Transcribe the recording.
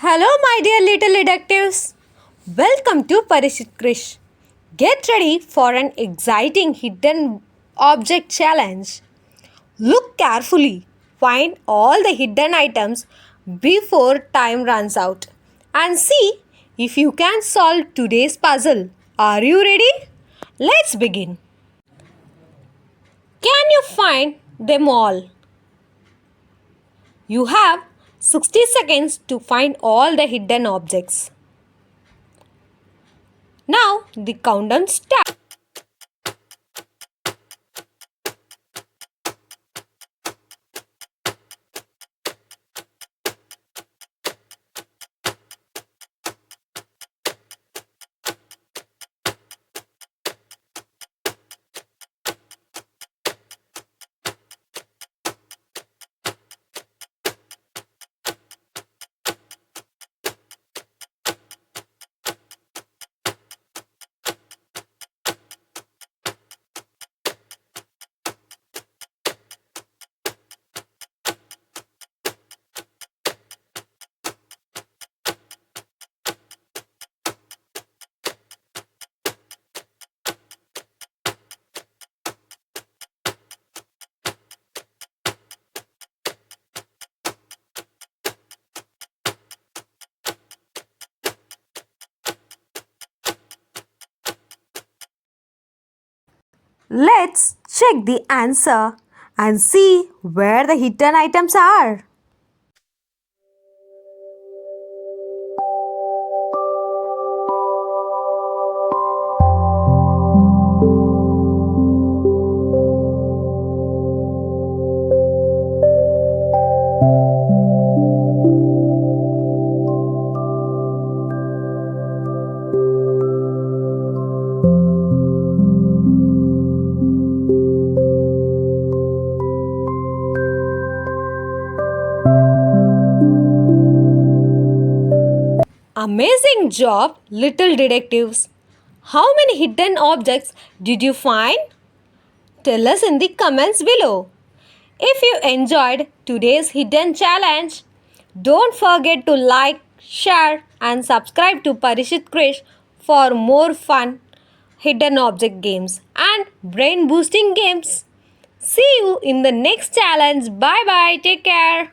Hello, my dear little detectives. Welcome to Parishit Krish. Get ready for an exciting hidden object challenge. Look carefully, find all the hidden items before time runs out, and see if you can solve today's puzzle. Are you ready? Let's begin. Can you find them all? You have 60 seconds to find all the hidden objects. Now the countdown starts. Let's check the answer and see where the hidden items are. Amazing job, little detectives. How many hidden objects did you find? Tell us in the comments below. If you enjoyed today's hidden challenge, don't forget to like, share, and subscribe to Parishit Krish for more fun hidden object games and brain boosting games. See you in the next challenge. Bye bye. Take care.